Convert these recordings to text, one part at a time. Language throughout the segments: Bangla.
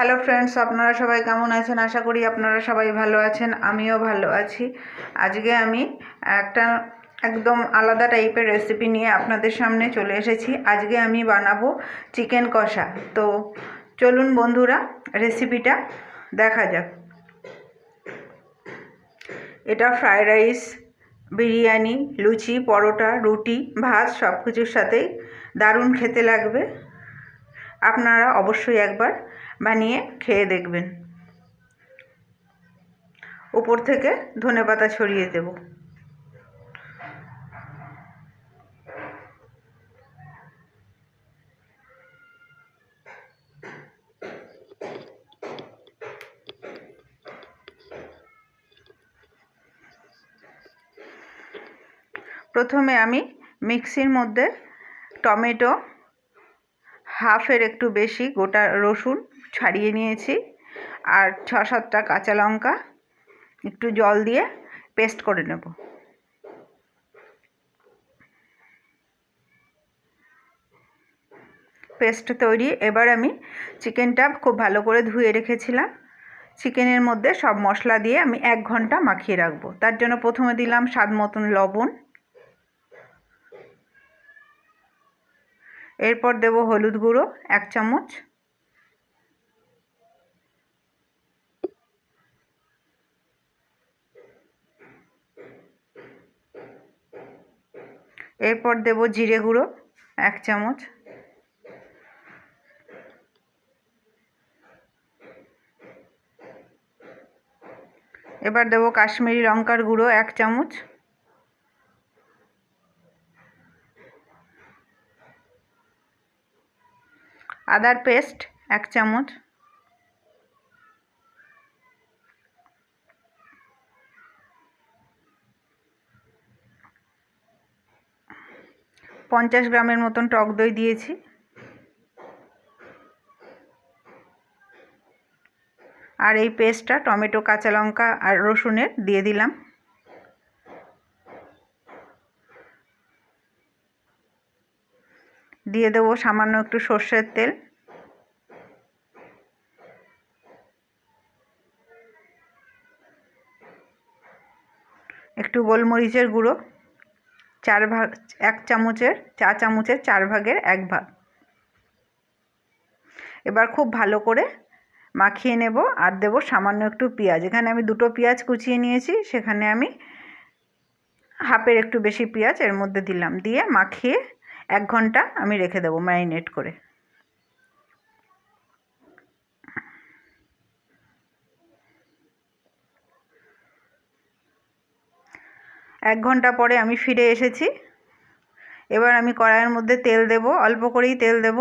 হ্যালো ফ্রেন্ডস, আপনারা সবাই কেমন আছেন? আশা করি আপনারা সবাই ভালো আছেন, আমিও ভালো আছি। আজকে আমি একটা একদম আলাদা টাইপের রেসিপি নিয়ে আপনাদের সামনে চলে এসেছি। আজকে আমি বানাবো চিকেন কষা। তো চলুন বন্ধুরা, রেসিপিটা দেখা যাক। এটা ফ্রায়েড রাইস, বিরিয়ানি, লুচি, পরোটা, রুটি, ভাত সব কিছুর সাথেই দারুণ খেতে লাগবে। আপনারা অবশ্যই একবার বানিয়ে খেয়ে দেখবেন। উপর থেকে ধনেপাতা ছড়িয়ে দেব। প্রথমে আমি মিক্সির মধ্যে টমেটো, হাফের একটু বেশি গোটা রসুন ছাড়িয়ে নিয়েছি, আর 6-7টা কাঁচা লঙ্কা একটু জল দিয়ে পেস্ট করে নেব। পেস্ট তৈরি। এবার আমি চিকেনটা খুব ভালো করে ধুয়ে রেখেছিলাম, চিকেনের মধ্যে সব মশলা দিয়ে আমি 1 ঘন্টা মাখিয়ে রাখবো। তার জন্য প্রথমে দিলাম স্বাদ মতন লবণ, এরপর দেব হলুদ গুঁড়ো 1 চামচ, এরপর দেব জিরে গুঁড়ো 1 চামচ, এবার দেব কাশ্মীরি লঙ্কার গুঁড়ো 1 চামচ, আদার পেস্ট 1 চামচ, পঞ্চাশ গ্রামের মতন টক দই দিয়েছি, আর এই পেস্টটা টমেটো, কাঁচা লঙ্কা আর রসুনের দিয়ে দিলাম। দিয়ে দেবো সামান্য একটু সর্ষের তেল, একটু গোলমরিচের গুঁড়ো 1 চামচের 4 ভাগের 1 ভাগ। এবার খুব ভালো করে মাখিয়ে নেব, আর দেব সামান্য একটু পেঁয়াজ। এখানে আমি 2টো পেঁয়াজ কুচিয়ে নিয়েছি, সেখানে আমি হাফের একটু বেশি পেঁয়াজ এর মধ্যে দিলাম, দিয়ে মাখিয়ে 1 ঘন্টা আমি রেখে দেবো ম্যারিনেট করে। এক ঘন্টা পরে আমি ফিরে এসেছি। এবার আমি কড়াইয়ের মধ্যে তেল দেব, অল্প করেই তেল দেব।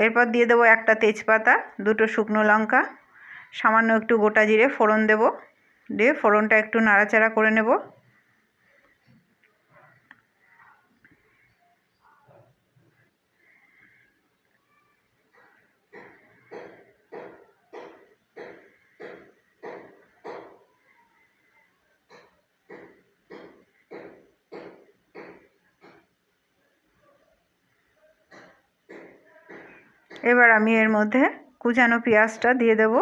এরপর দিয়ে দেবো 1টা তেজপাতা, 2টো শুকনো লঙ্কা, সামান্য একটু গোটা জিরে ফোড়ন দেব, দিয়ে ফোড়নটা একটু নাড়াচাড়া করে নেব। এবার আমি এর মধ্যে কুচানো পেঁয়াজটা দিয়ে দেব।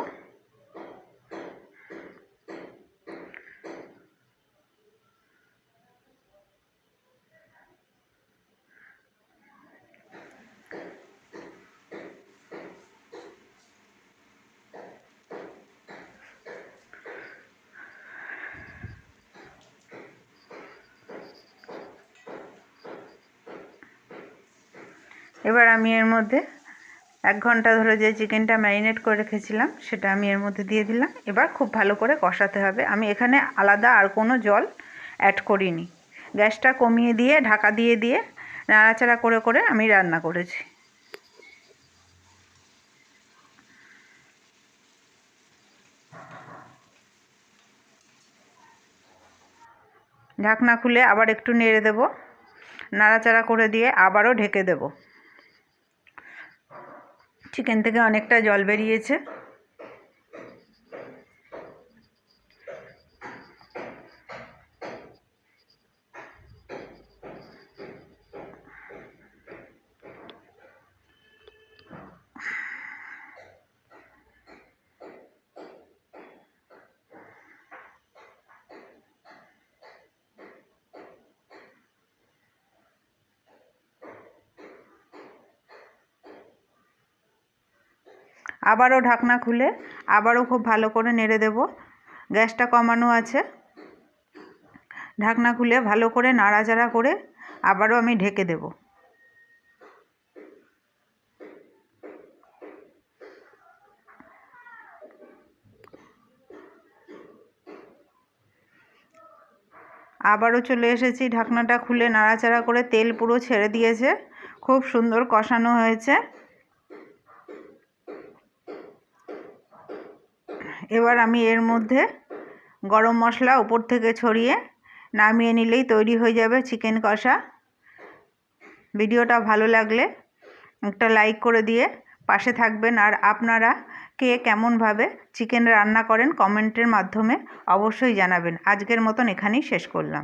এবার আমি এর মধ্যে 1 ঘন্টা ধরে যে চিকেনটা ম্যারিনেট করে রেখেছিলাম সেটা আমি এর মধ্যে দিয়ে দিলাম। এবার খুব ভালো করে কষাতে হবে। আমি এখানে আলাদা আর কোনো জল অ্যাড করিনি। গ্যাসটা কমিয়ে দিয়ে ঢাকা দিয়ে দিয়ে নাড়াচাড়া করে করে আমি রান্না করেছি। ঢাকনা খুলে আবার একটু নেড়ে দেব, নাড়াচাড়া করে দিয়ে আবারও ঢেকে দেব। চিকেন থেকে অনেকটা জল বেরিয়েছে। আবারও ঢাকনা খুলে আবারও খুব ভালো করে নেড়ে দেব। গ্যাসটা কমানো আছে। ঢাকনা খুলে ভালো করে নাড়াচাড়া করে আবারও আমি ঢেকে দেব। আবারও চলে এসেছি, ঢাকনাটা খুলে নাড়াচাড়া করে তেল পুরো ছেড়ে দিয়েছে, খুব সুন্দর কষানো হয়েছে। এবার আমি এর মধ্যে গরম মশলা উপর থেকে ছড়িয়ে নামিয়ে নিলেই তৈরি হয়ে যাবে চিকেন কষা। ভিডিওটা ভালো লাগলে একটা লাইক করে দিয়ে পাশে থাকবেন। আর আপনারা কে কেমনভাবে চিকেন রান্না করেন কমেন্টের মাধ্যমে অবশ্যই জানাবেন। আজকের মতন এখানেই শেষ করলাম।